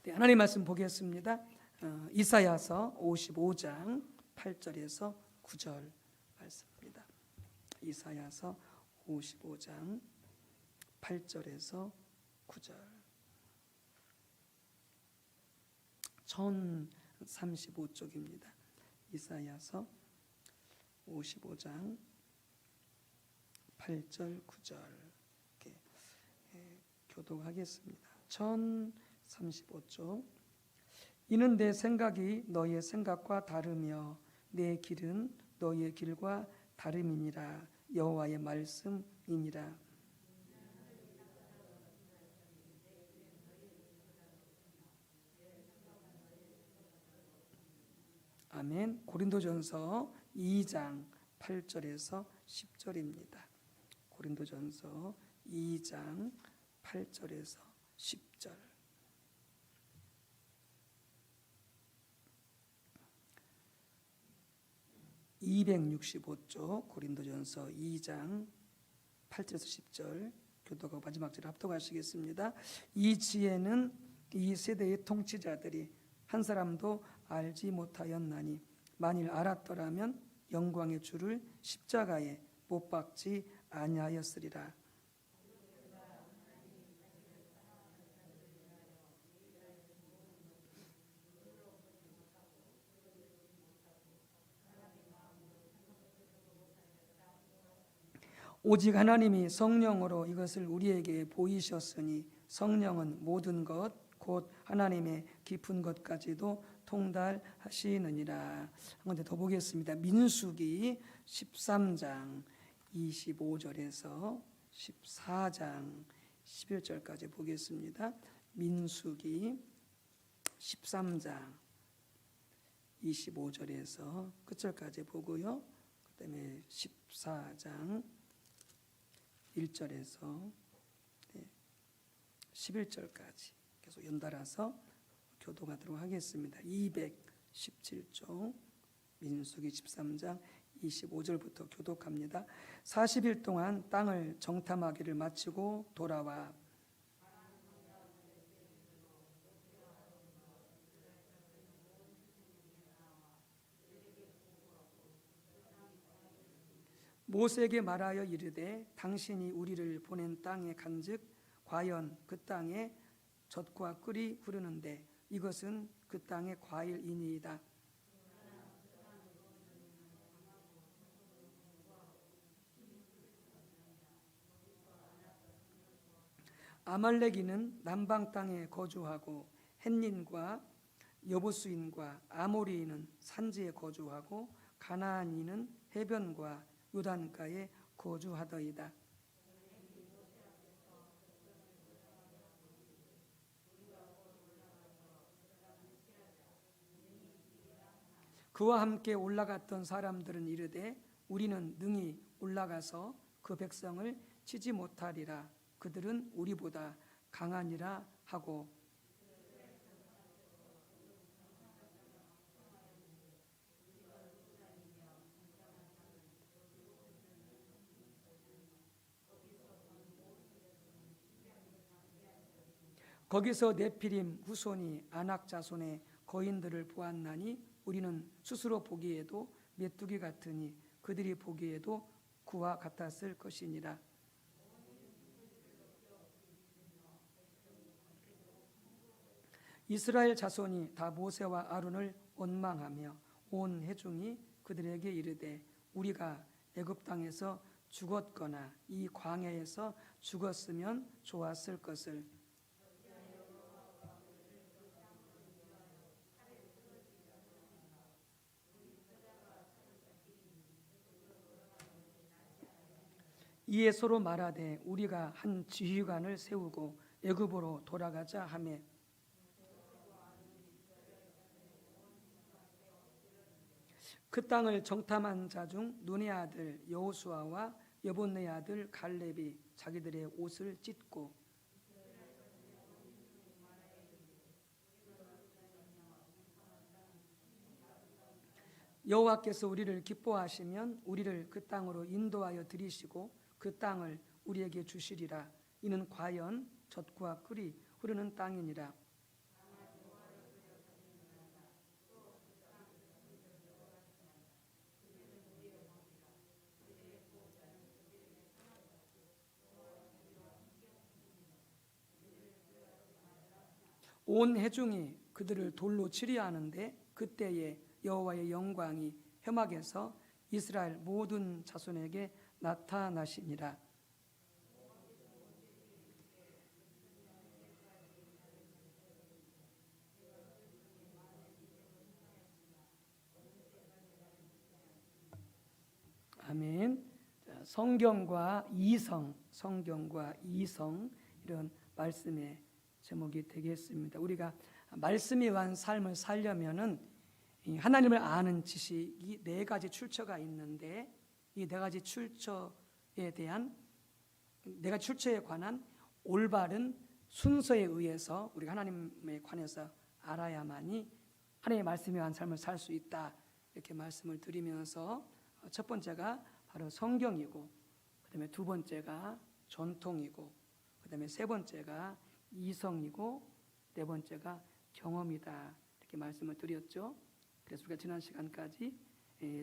네, 하나님 말씀 보겠습니다. 이사야서 55장 8절에서 9절 말씀입니다. 이사야서 55장 8절에서 9절. 1035쪽입니다. 이사야서 55장 8절 9절 이렇게 교독하겠습니다. 1035쪽. 이는 내 생각이 너희의 생각과 다르며 내 길은 너희의 길과 다름이니라. 여호와의 말씀이니라. 아멘. 고린도전서 2장 8절에서 10절입니다. 고린도전서 2장 8절에서 10절. (265쪽) 고린도전서 2장 8절에서 10절 교독하고 마지막 절 합독하시겠습니다. 이 지혜는 이 세대의 통치자들이 한 사람도 알지 못하였나니 만일 알았더라면 영광의 주를 십자가에 못 박지 아니하였으리라. 오직 하나님이 성령으로 이것을 우리에게 보이셨으니 성령은 모든 것 곧 하나님의 깊은 것까지도 통달하시느니라. 한 군데 더 보겠습니다. 민수기 13장 25절에서 14장 11절까지 보겠습니다. 민수기 13장 25절에서 끝절까지 보고요. 그 다음에 14장 1절에서 11절까지 계속 연달아서 교독하도록 하겠습니다. 217쪽 민수기 13장 25절부터 교독합니다. 40일 동안 땅을 정탐하기를 마치고 돌아와 모세에게 말하여 이르되 당신이 우리를 보낸 땅에 간즉 과연 그 땅에 젖과 꿀이 흐르는데 이것은 그 땅의 과일이니이다. 아말렉인은 남방 땅에 거주하고 헷닌과 여부스인과 아모리인은 산지에 거주하고 가나안인은 해변과 요단가에 거주하더이다. 그와 함께 올라갔던 사람들은 이르되 우리는 능히 올라가서 그 백성을 치지 못하리라. 그들은 우리보다 강하니라 하고 거기서 네피림 후손이 아낙 자손의 거인들을 보았나니 우리는 스스로 보기에도 메뚜기 같으니 그들이 보기에도 그와 같았을 것이니라. 이스라엘 자손이 다 모세와 아론을 원망하며 온 회중이 그들에게 이르되 우리가 애굽 땅에서 죽었거나 이 광야에서 죽었으면 좋았을 것을. 이에 서로 말하되 우리가 한 지휘관을 세우고 애굽으로 돌아가자 하매 그 땅을 정탐한 자 중 눈의 아들 여호수아와 여본네의 아들 갈렙이 자기들의 옷을 찢고 여호와께서 우리를 기뻐하시면 우리를 그 땅으로 인도하여 들이시고 그 땅을 우리에게 주시리라. 이는 과연 젖과 꿀이 흐르는 땅이니라. 온 회중이 그들을 돌로 치려 하는데 그때에 여호와의 영광이 회막에서 이스라엘 모든 자손에게 나타나시니라. 아멘. 성경과 이성, 성경과 이성, 이런 말씀의 제목이 되겠습니다. 우리가 말씀에 의한 삶을 살려면은 하나님을 아는 지식이 네 가지 출처가 있는데, 이 네 가지 출처에 관한 올바른 순서에 의해서 우리가 하나님에 관해서 알아야만이 하나님의 말씀에 의한 삶을 살 수 있다, 이렇게 말씀을 드리면서 첫 번째가 바로 성경이고, 그 다음에 두 번째가 전통이고, 그 다음에 세 번째가 이성이고, 네 번째가 경험이다, 이렇게 말씀을 드렸죠. 그래서 우리가 지난 시간까지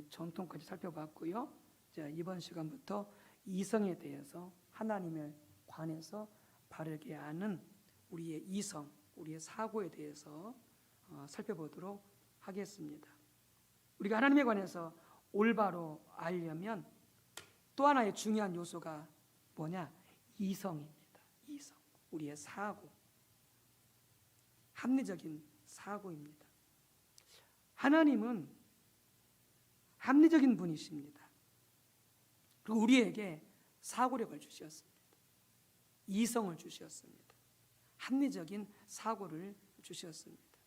전통까지 살펴봤고요. 자, 이번 시간부터 이성에 대해서 하나님을 관해서 바르게 아는 우리의 이성, 우리의 사고에 대해서 살펴보도록 하겠습니다. 우리가 하나님에 관해서 올바로 알려면 또 하나의 중요한 요소가 뭐냐? 이성입니다. 이성, 우리의 사고, 합리적인 사고입니다. 하나님은 합리적인 분이십니다. 그리고 우리에게 사고력을 주셨습니다. 이성을 주셨습니다. 합리적인 사고를 주셨습니다.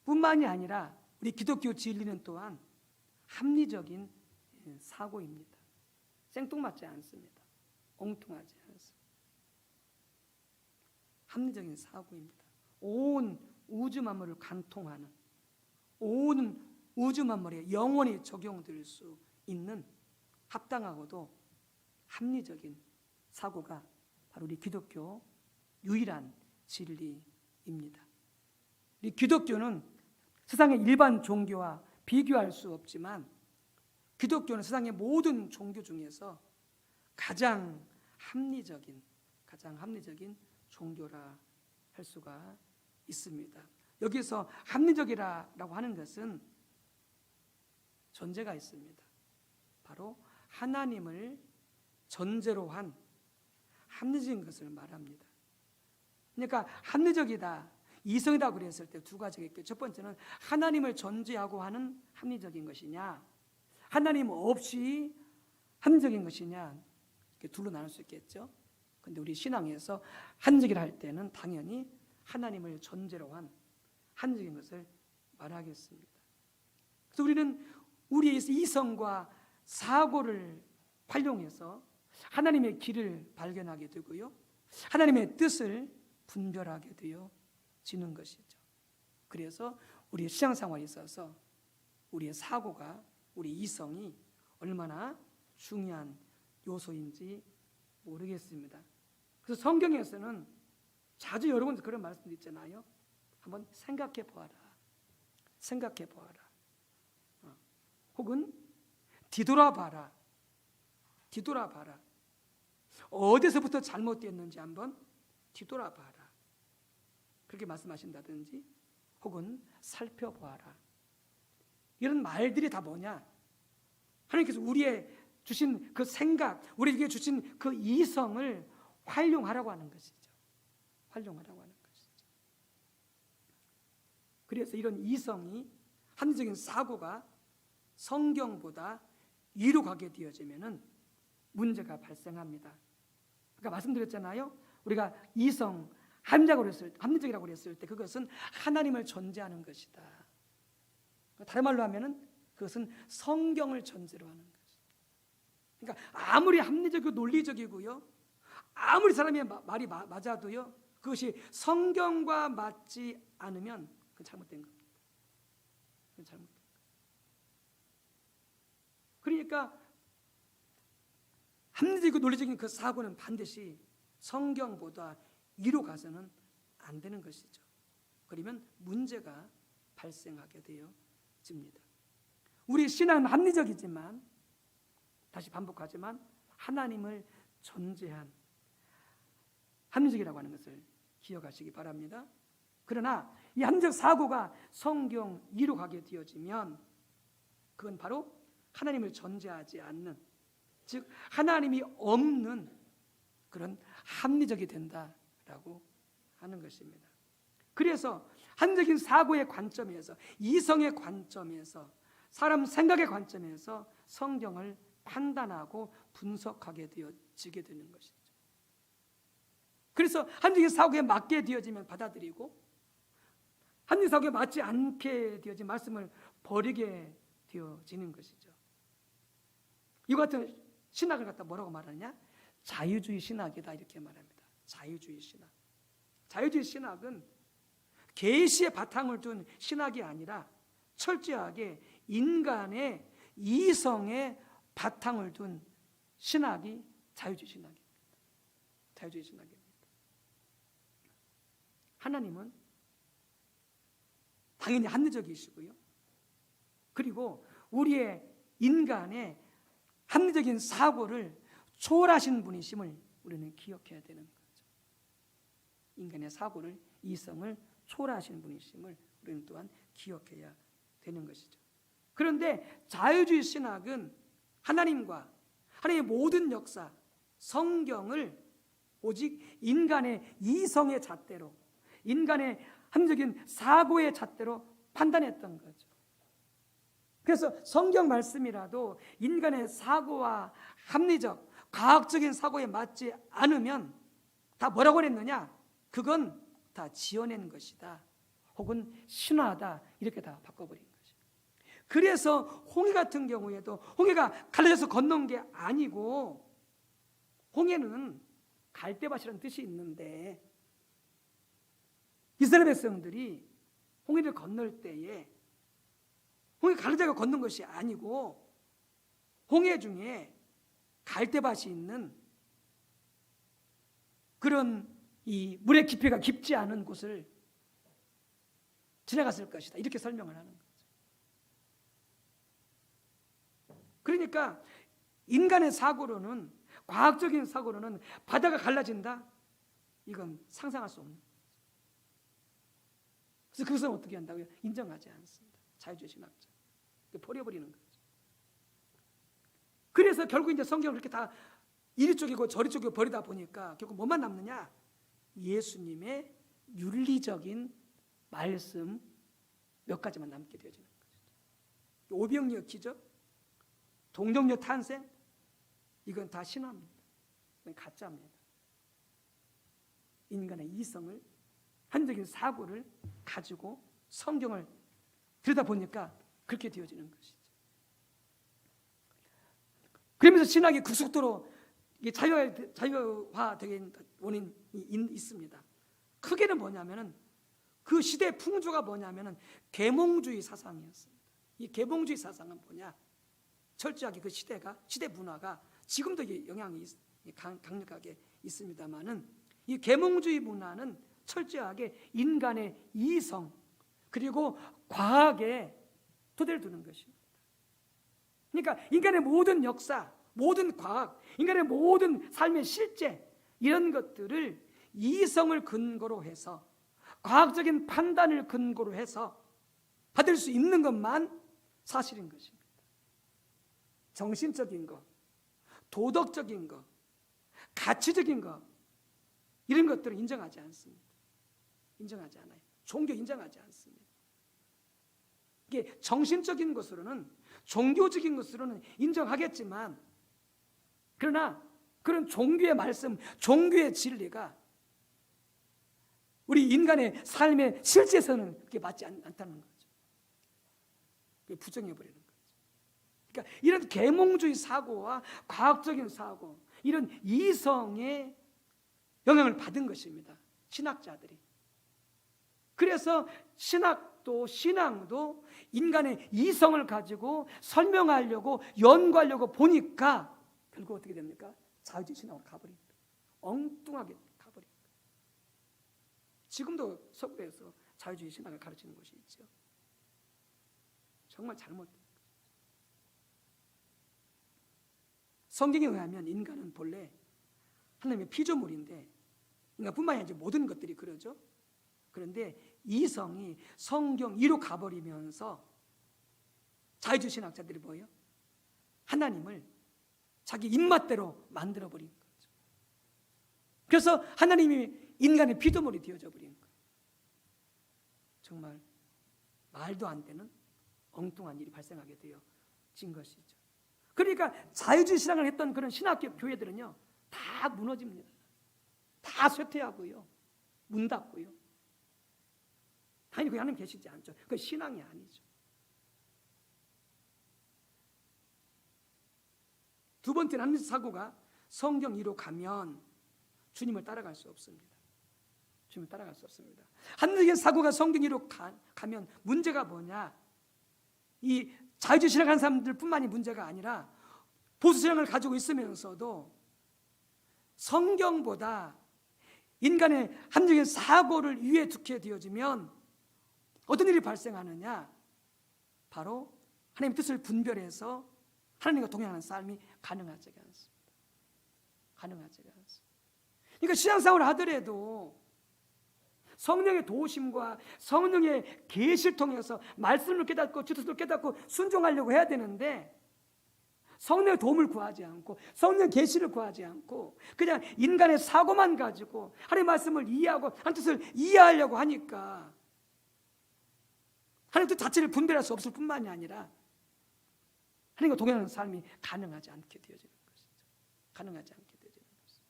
뿐만이 아니라 우리 기독교 진리는 또한 합리적인 사고입니다. 생뚱맞지 않습니다. 엉뚱하지 않습니다. 합리적인 사고입니다. 온 우주 만물을 관통하는, 온 우주 만물에 영원히 적용될 수 있는 합당하고도 합리적인 사고가 바로 우리 기독교 유일한 진리입니다. 우리 기독교는 세상의 일반 종교와 비교할 수 없지만 기독교는 세상의 모든 종교 중에서 가장 합리적인 종교라 할 수가 있습니다. 여기서 합리적이라고 하는 것은 전제가 있습니다. 바로 하나님을 전제로 한 합리적인 것을 말합니다. 그러니까 합리적이다, 이성이다 그랬을 때 두 가지가 있고, 첫 번째는 하나님을 전제하고 하는 합리적인 것이냐, 하나님 없이 합리적인 것이냐, 이렇게 둘로 나눌 수 있겠죠. 그런데 우리 신앙에서 합리적이라 할 때는 당연히 하나님을 전제로 한 합리적인 것을 말하겠습니다. 그래서 우리는 우리의 이성과 사고를 활용해서 하나님의 길을 발견하게 되고요, 하나님의 뜻을 분별하게 되어지는 것이죠. 그래서 우리의 신앙생활에 있어서 우리의 사고가, 우리 이성이 얼마나 중요한 요소인지 모르겠습니다. 그래서 성경에서는 자주 여러 번 그런 말씀도 있잖아요. 한번 생각해 보아라. 혹은 뒤돌아봐라. 어디서부터 잘못됐는지 한번 뒤돌아봐라. 그렇게 말씀하신다든지, 혹은 살펴보아라. 이런 말들이 다 뭐냐? 하나님께서 우리의 주신 그 생각, 우리에게 주신 그 이성을 활용하라고 하는 것이죠. 그래서 이런 이성이, 합리적인 사고가 성경보다 위로 가게 되어지면은 문제가 발생합니다. 그러니까 말씀드렸잖아요. 우리가 이성, 합리적이라고 했을 때 그것은 하나님을 전제하는 것이다. 다른 말로 하면은 그것은 성경을 전제로 하는 것이다. 그러니까 아무리 합리적이고 논리적이고요, 아무리 사람의 말이 맞아도요, 그것이 성경과 맞지 않으면 그건 잘못된 겁니다. 그러니까 합리적이고 논리적인 그 사고는 반드시 성경보다 위로 가서는 안 되는 것이죠. 그러면 문제가 발생하게 되어집니다. 우리 신앙은 합리적이지만, 다시 반복하지만 하나님을 전제한 합리적이라고 하는 것을 기억하시기 바랍니다. 그러나 이 합리적 사고가 성경 이로 가게 되어지면 그건 바로 하나님을 존재하지 않는, 즉 하나님이 없는 그런 합리적이 된다라고 하는 것입니다. 그래서 합리적인 사고의 관점에서, 이성의 관점에서, 사람 생각의 관점에서 성경을 판단하고 분석하게 되어지게 되는 것이죠. 그래서 합리적인 사고에 맞게 되어지면 받아들이고, 합리적 사고에 맞지 않게 되어진 말씀을 버리게 되어지는 것이죠. 이와 같은 신학을 갖다 뭐라고 말하느냐? 자유주의 신학이다, 이렇게 말합니다. 자유주의 신학. 자유주의 신학은 계시의 바탕을 둔 신학이 아니라 철저하게 인간의 이성의 바탕을 둔 신학이 자유주의 신학입니다. 자유주의 신학입니다. 하나님은 당연히 합리적이시고요. 그리고 우리의 인간의 합리적인 사고를 초월하신 분이심을 우리는 기억해야 되는 거죠. 인간의 사고를, 이성을 초월하신 분이심을 우리는 또한 기억해야 되는 것이죠. 그런데 자유주의 신학은 하나님과 하나님의 모든 역사, 성경을 오직 인간의 이성의 잣대로, 인간의 합리적인 사고의 잣대로 판단했던 거죠. 그래서 성경 말씀이라도 인간의 사고와 합리적, 과학적인 사고에 맞지 않으면 다 뭐라고 했느냐? 그건 다 지어낸 것이다, 혹은 신화다, 이렇게 다 바꿔버린 거죠. 그래서 홍해 같은 경우에도 홍해가 갈라져서 건넌 게 아니고, 홍해는 갈대밭이라는 뜻이 있는데 이스라엘 백성들이 홍해를 건널 때에 홍해 갈라져서 건넌 것이 아니고 홍해 중에 갈대밭이 있는 그런 이 물의 깊이가 깊지 않은 곳을 지나갔을 것이다, 이렇게 설명을 하는 거죠. 그러니까 인간의 사고로는, 과학적인 사고로는 바다가 갈라진다, 이건 상상할 수 없는 거죠. 그래서 그것은 어떻게 한다고요? 인정하지 않습니다. 자유주의 신학자 버려버리는 거죠. 그래서 결국 이제 성경을 이렇게 다 이리 쪽이고 저리 쪽이고 버리다 보니까 결국 뭐만 남느냐? 예수님의 윤리적인 말씀 몇 가지만 남게 되어지는 거죠. 오병이어 기적, 동정녀 탄생, 이건 다 신화입니다. 이건 가짜입니다. 인간의 이성을, 합리적인 사고를 가지고 성경을 들여다보니까 그렇게 되어지는 것이죠. 그러면서 신학이 급속도로 자유화되는 원인이 있습니다. 크게는 뭐냐면은 그 시대의 풍조가 뭐냐면은 계몽주의 사상이었습니다. 이 계몽주의 사상은 뭐냐? 철저하게 그 시대가, 시대 문화가 지금도 영향이 강력하게 있습니다만은 이 계몽주의 문화는 철저하게 인간의 이성 그리고 과학에 토대를 두는 것입니다. 그러니까 인간의 모든 역사, 모든 과학, 인간의 모든 삶의 실제, 이런 것들을 이성을 근거로 해서, 과학적인 판단을 근거로 해서 받을 수 있는 것만 사실인 것입니다. 정신적인 것, 도덕적인 것, 가치적인 것, 이런 것들은 인정하지 않습니다. 인정하지 않아요. 종교 인정하지 않습니다. 이게 정신적인 것으로는, 종교적인 것으로는 인정하겠지만, 그러나 그런 종교의 말씀, 종교의 진리가 우리 인간의 삶의 실제에서는 그게 맞지 않다는 거죠. 그게 부정해버리는 거죠. 그러니까 이런 계몽주의 사고와 과학적인 사고, 이런 이성의 영향을 받은 것입니다, 신학자들이. 그래서 신학도 신앙도 인간의 이성을 가지고 설명하려고, 연구하려고 보니까 결국 어떻게 됩니까? 자유주의 신학으로 가버립니다. 엉뚱하게 가버립니다. 지금도 서구에서 자유주의 신학을 가르치는 곳이 있죠. 정말 잘못된 거죠. 성경에 의하면 인간은 본래 하나님의 피조물인데, 인간뿐만이 아니라 모든 것들이 그러죠. 그런데 이성이 성경 이로 가버리면서 자유주의 신학자들이 뭐예요? 하나님을 자기 입맛대로 만들어버린 거죠. 그래서 하나님이 인간의 피조물이 되어져 버린 거예요. 정말 말도 안 되는 엉뚱한 일이 발생하게 되어진 것이죠. 그러니까 자유주의 신앙을 했던 그런 신학교 교회들은요 다 무너집니다. 다 쇠퇴하고요, 문 닫고요. 당연히 그 하나님 계시지 않죠. 그 신앙이 아니죠. 두 번째는 한 사고가 성경 이로 가면 주님을 따라갈 수 없습니다. 주님을 따라갈 수 없습니다. 한국의 사고가 성경 이로 가면 문제가 뭐냐? 이 자유주의 신앙하는 사람들뿐만이 문제가 아니라 보수 신앙을 가지고 있으면서도 성경보다 인간의 한적인 사고를 위에 두게 되어지면 어떤 일이 발생하느냐? 바로 하나님의 뜻을 분별해서 하나님과 동행하는 삶이 가능하지가 않습니다. 가능하지가 않습니다. 그러니까 신앙생활을 하더라도 성령의 도우심과 성령의 계시를 통해서 말씀을 깨닫고 주 뜻을 깨닫고 순종하려고 해야 되는데 성령의 도움을 구하지 않고 성령의 계시를 구하지 않고 그냥 인간의 사고만 가지고 하나님의 말씀을 이해하고 하나님의 뜻을 이해하려고 하니까 하나님의 뜻 자체를 분별할 수 없을 뿐만이 아니라 하나님과 동행하는 삶이 가능하지 않게 되어지는 것이죠. 가능하지 않게 되어지는 것이죠.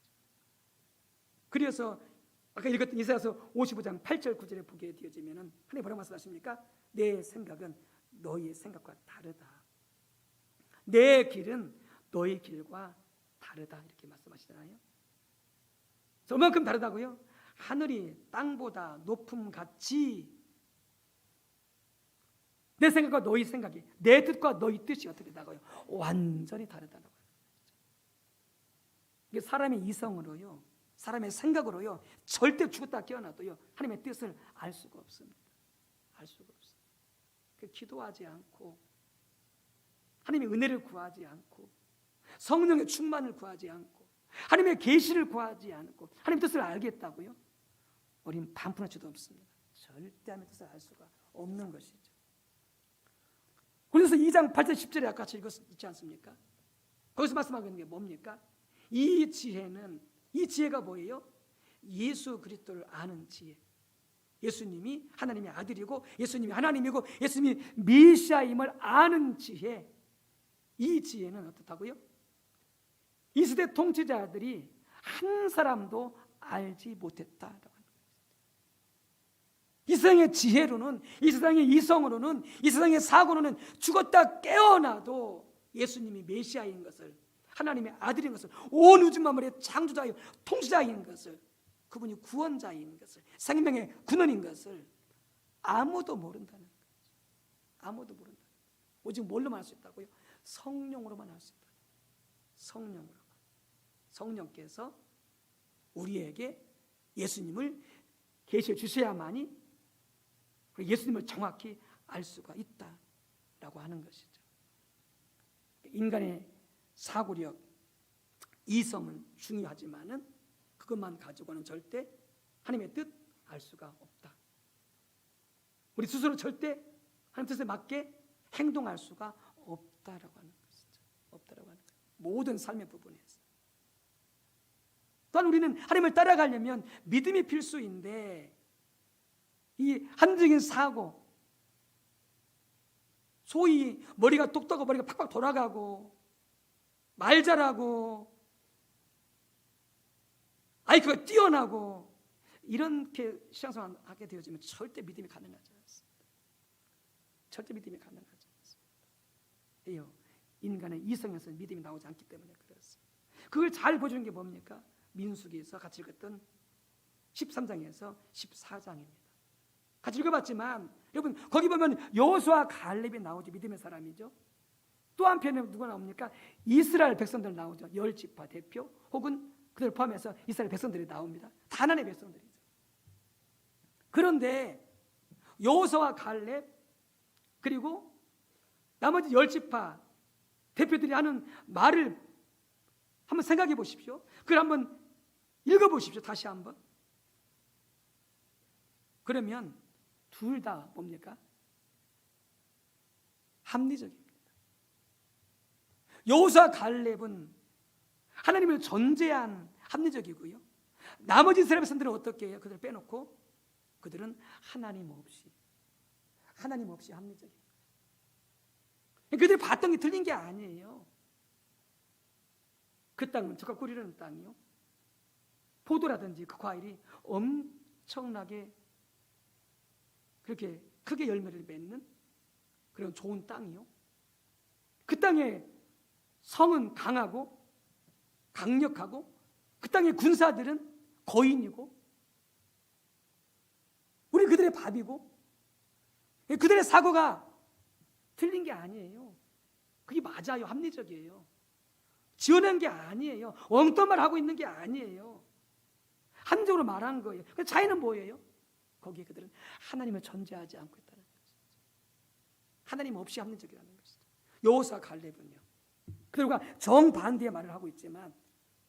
그래서 아까 읽었던 이사야서 55장 8절 9절에 보게 되어지면은 하나님 뭐라고 말씀하십니까? 내 생각은 너희의 생각과 다르다. 내 길은 너희 길과 다르다. 이렇게 말씀하시잖아요. 얼마큼 다르다고요? 하늘이 땅보다 높음 같이 내 생각과 너희 생각이, 내 뜻과 너희 뜻이 어떻게 다르다고요? 완전히 다르다는 거예요. 이게 사람의 이성으로요, 사람의 생각으로요, 절대 죽었다 깨어나도요, 하나님의 뜻을 알 수가 없습니다. 알 수가 없어요. 기도하지 않고, 하나님의 은혜를 구하지 않고, 성령의 충만을 구하지 않고, 하나님의 계시를 구하지 않고, 하나님의 뜻을 알겠다고요? 우리는 반푼어치도 없습니다. 절대 하나님의 뜻을 알 수가 없는 것이죠. 그래서 2장 8절 10절에 아까 읽었지 않습니까? 거기서 말씀하고 있는 게 뭡니까? 이 지혜가 뭐예요? 예수 그리스도를 아는 지혜. 예수님이 하나님의 아들이고 예수님이 하나님이고 예수님이 메시아임을 아는 지혜. 이 지혜는 어떻다고요? 이 시대 통치자들이 한 사람도 알지 못했다라고 합니다. 이 세상의 지혜로는, 이 세상의 이성으로는, 이 세상의 사고로는 죽었다 깨어나도 예수님이 메시아인 것을, 하나님의 아들인 것을, 온 우주 만물의 창조자요 통치자인 것을, 그분이 구원자인 것을, 생명의 근원인 것을 아무도 모른다는 거죠. 아무도 모른다. 오직 뭘로만 할 수 있다고요? 성령으로만 할 수 있다. 성령으로만. 성령께서 우리에게 예수님을 계시해 주셔야만이 예수님을 정확히 알 수가 있다라고 하는 것이죠. 인간의 사고력, 이성은 중요하지만은 그것만 가지고는 절대 하나님의 뜻 알 수가 없다. 우리 스스로 절대 하나님 뜻에 맞게 행동할 수가 없다라고 하는 것이죠. 없다라고 하는 거예요. 모든 삶의 부분에서. 또한 우리는 하나님을 따라가려면 믿음이 필수인데 이 한적인 사고, 소위 머리가 똑똑하고 머리가 팍팍 돌아가고 말 잘하고 IQ가 뛰어나고 이렇게 신앙생활 하게 되어지면 절대 믿음이 가능하지 않습니다. 절대 믿음이 가능하지 않습니다. 왜요? 인간의 이성에서 믿음이 나오지 않기 때문에 그렇습니다. 그걸 잘 보여주는 게 뭡니까? 민수기에서 같이 읽었던 13장에서 14장입니다. 같이 읽어봤지만 여러분 거기 보면 여호수아 갈렙이 나오죠. 믿음의 사람이죠. 또 한편에 누가 나옵니까? 이스라엘 백성들 나오죠. 10지파 대표 혹은 그들 포함해서 이스라엘 백성들이 나옵니다. 다 하나님의 백성들이죠. 그런데 여호수아와 갈렙 그리고 나머지 10지파 대표들이 하는 말을 한번 생각해 보십시오. 그걸 한번 읽어보십시오. 다시 한번. 그러면 둘 다 뭡니까? 합리적입니다. 여호수아 갈렙은 하나님을 전제한 합리적이고요. 나머지 이스라엘 백성들은 어떻게 해요? 그들을 빼놓고 그들은 하나님 없이 합리적이에요. 그들이 봤던 게 틀린 게 아니에요. 그 땅은 적과 꿀이라는 땅이요, 포도라든지 그 과일이 엄청나게 그렇게 크게 열매를 맺는 그런 좋은 땅이요, 그 땅의 성은 강하고 강력하고 그 땅의 군사들은 거인이고 우리 그들의 밥이고, 그들의 사고가 틀린 게 아니에요. 그게 맞아요. 합리적이에요. 지어낸 게 아니에요. 엉뚱한 말 하고 있는 게 아니에요. 합리적으로 말한 거예요. 그 차이는 뭐예요? 거기에 그들은 하나님을 전제하지 않고 있다는 거죠. 하나님 없이 합리적이라는 것이죠. 여호수아 갈렙은요, 그들과 정반대의 말을 하고 있지만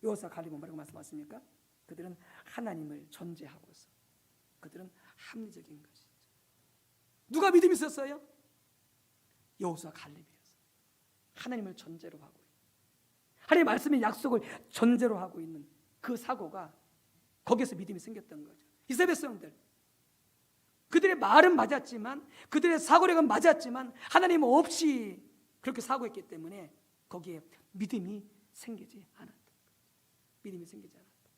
여호수아 갈렙은 뭐라고 말씀하십니까? 그들은 하나님을 전제하고서 그들은 합리적인 것이죠. 누가 믿음이 있었어요? 여호수아 갈렙이었어요. 하나님을 전제로 하고 있는, 하나님의 말씀의 약속을 전제로 하고 있는 그 사고가 거기에서 믿음이 생겼던 거죠. 이스라엘 백성들, 그들의 말은 맞았지만, 그들의 사고력은 맞았지만 하나님 없이 그렇게 사고했기 때문에 거기에 믿음이 생기지 않았던 거죠. 믿음이 생기지 않았던 거죠.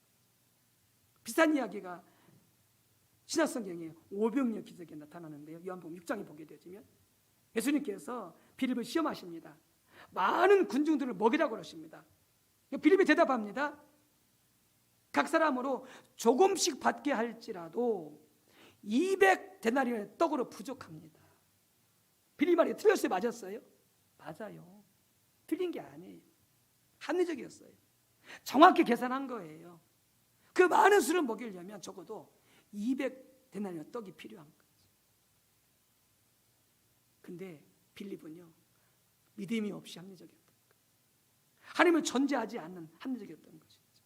비슷한 이야기가 신약성경에 오병이어 기적에 나타나는데요, 요한복음 6장에 보게 되지만 예수님께서 빌립을 시험하십니다. 많은 군중들을 먹이라고 그러십니다. 빌립이 대답합니다. 각 사람으로 조금씩 받게 할지라도 200데나리온의 떡으로 부족합니다. 빌립 말이 틀렸어요? 맞았어요? 맞아요. 틀린 게 아니에요. 합리적이었어요. 정확히 계산한 거예요. 그 많은 수를 먹이려면 적어도 200데나리온 떡이 필요한 거죠. 근데 빌립은요, 믿음이 없이 합리적이었던 거예요. 하나님을 전제하지 않는 합리적이었던 것이죠.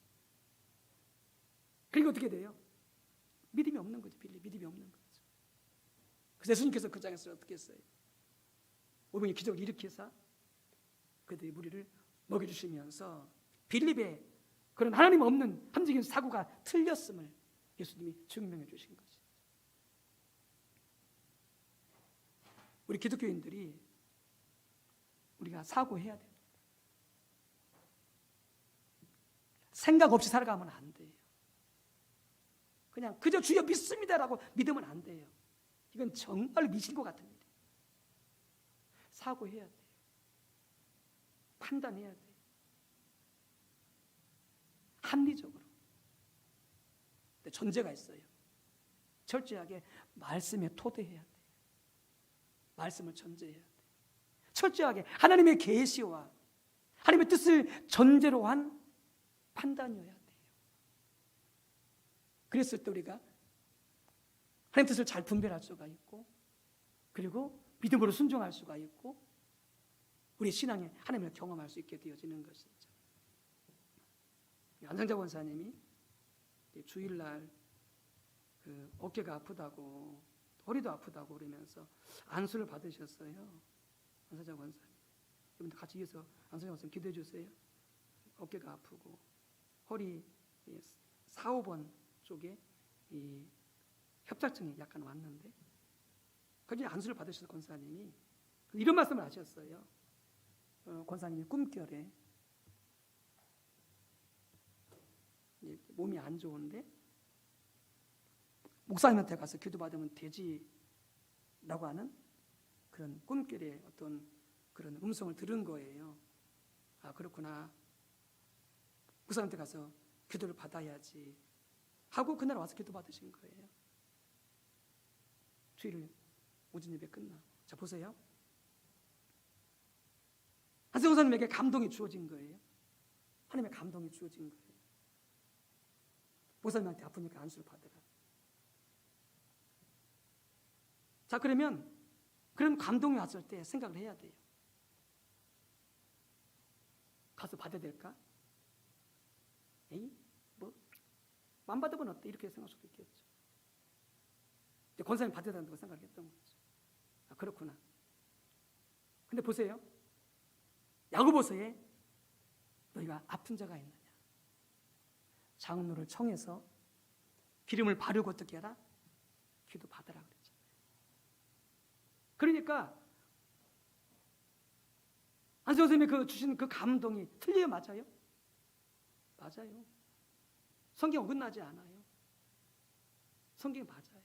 그리고 어떻게 돼요? 믿음이 없는 거죠. 빌립, 믿음이 없는 거죠. 그래서 예수님께서 그 장에서 어떻게 했어요? 오병이어 기적을 일으키사 그들의 무리를 먹여주시면서 빌립의 그런 하나님 없는 합리적인 사고가 틀렸음을 예수님이 증명해 주신 거죠. 우리 기독교인들이 우리가 사고해야 됩니다. 생각 없이 살아가면 안 돼요. 그냥 그저 주여 믿습니다라고 믿으면 안 돼요. 이건 정말 미신 것 같은 일이에요. 사고해야 돼요. 판단해야 돼요. 합리적으로. 근데 전제가 있어요. 철저하게 말씀에 토대해야 돼요. 말씀을 전제해야 돼요. 철저하게 하나님의 계시와 하나님의 뜻을 전제로 한 판단이어야 돼요. 그랬을 때 우리가 하나님 뜻을 잘 분별할 수가 있고, 그리고 믿음으로 순종할 수가 있고, 우리 신앙에 하나님을 경험할 수 있게 되어지는 것이죠. 안상자 권사님이 주일날 그 어깨가 아프다고, 허리도 아프다고 그러면서 안수를 받으셨어요. 안상자 권사님, 여러분들 같이 위해서 안상자 권사님 기도해 주세요. 어깨가 아프고 허리 4, 5번 쪽에 이 협착증이 약간 왔는데 거기에 안수를 받으셔서 권사님이 이런 말씀을 하셨어요. 권사님이 꿈결에 몸이 안 좋은데 목사님한테 가서 기도받으면 되지라고 하는 그런 꿈결에 어떤 그런 음성을 들은 거예요. 아, 그렇구나. 목사님한테 가서 기도를 받아야지 하고 그날 와서 기도받으신 거예요. 주일 오전 예배 끝나고. 자, 보세요. 한세호 목사님에게 감동이 주어진 거예요. 하나님의 감동이 주어진 거예요. 목사님한테 아프니까 안수를 받으라. 자, 그러면 그런 감동이 왔을 때 생각을 해야 돼요. 가서 받아야 될까? 에이, 뭐 안 받으면 어때? 이렇게 생각할 수도 있겠죠. 권사님 받아야 된다고 생각했던 거죠. 아, 그렇구나. 근데 보세요. 야고보서에 너희가 아픈 자가 있느냐? 장로를 청해서 기름을 바르고 어떻게 해라? 기도 받으라 그랬잖아요. 그러니까 안수영 선생님이 주신 그 감동이 틀려요, 맞아요? 맞아요. 성경 어긋나지 않아요. 성경이 맞아요.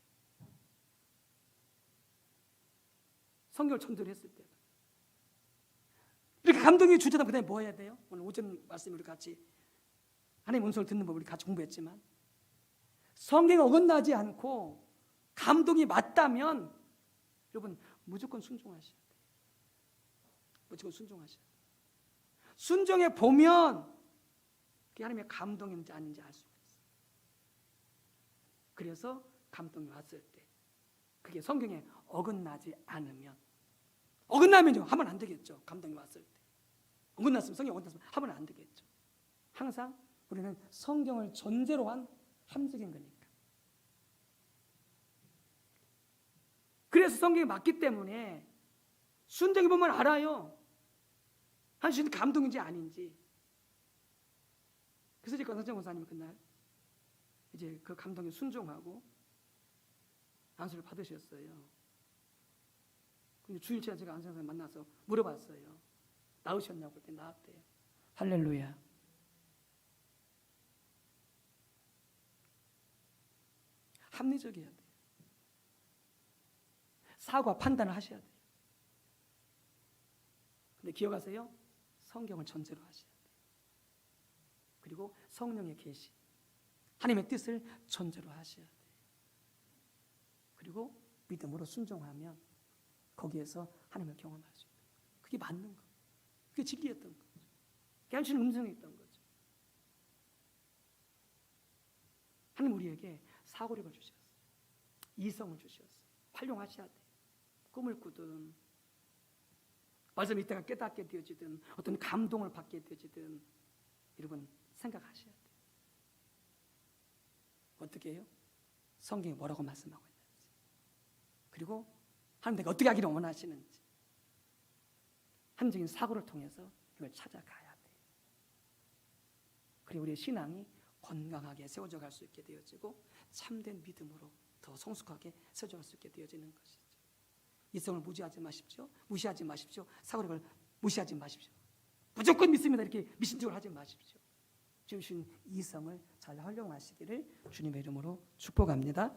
성경을 전도했을 때가 이렇게 감동이 주제다. 그다음에 뭐 해야 돼요? 오늘 오전 말씀 우리 같이 하나님 음성을 듣는 법 우리 같이 공부했지만 성경이 어긋나지 않고 감동이 맞다면 여러분 무조건 순종하셔야 돼요. 무조건 순종하셔야 돼요. 순종해 보면 그게 하나님의 감동인지 아닌지 알 수가 있어요. 그래서 감동이 왔을 때 그게 성경에 어긋나지 않으면 어긋나면요 하면 안 되겠죠. 감동이 왔을 때 어긋났으면 성경 어긋났으면 하면 안 되겠죠. 항상 우리는 성경을 전제로 한 함석인 거니까. 그래서 성경이 맞기 때문에 순종해 보면 알아요. 하나님 감동인지 아닌지. 그래서 제가 선생 권사님이 그날 이제 그 감동에 순종하고 안수를 받으셨어요. 주일째 제가 안수 선생님 만나서 물어봤어요. 나으셨냐고 그랬더니 나았대요. 할렐루야. 합리적이어야 돼요. 사과 판단을 하셔야 돼요. 근데 기억하세요. 성경을 전제로 하셔야 돼요. 그리고 성령의 계시, 하나님의 뜻을 전제로 하셔야 돼요. 그리고 믿음으로 순종하면 거기에서 하나님을 경험할 수 있는 거예요. 그게 맞는 거. 그게 진리였던 거죠. 그게 하나님의 음성이었던 거죠. 하나님 우리에게 사고력을 주셨어요. 이성을 주셨어요. 활용하셔야 돼요. 꿈을 꾸든 말씀 이때가 깨닫게 되어지든 어떤 감동을 받게 되어지든 여러분 생각하셔야 돼요. 어떻게 해요? 성경이 뭐라고 말씀하고 있는지 그리고 하나님 내가 어떻게 하기를 원하시는지 한적인 사고를 통해서 이걸 찾아가야 돼요. 그리고 우리의 신앙이 건강하게 세워져 갈 수 있게 되어지고 참된 믿음으로 더 성숙하게 세워져 갈 수 있게 되어지는 것이죠. 이성을 무시하지 마십시오. 무시하지 마십시오. 사고력을 무시하지 마십시오. 무조건 믿습니다. 이렇게 미신적으로 하지 마십시오. 주신 이성을 잘 활용하시기를 주님의 이름으로 축복합니다.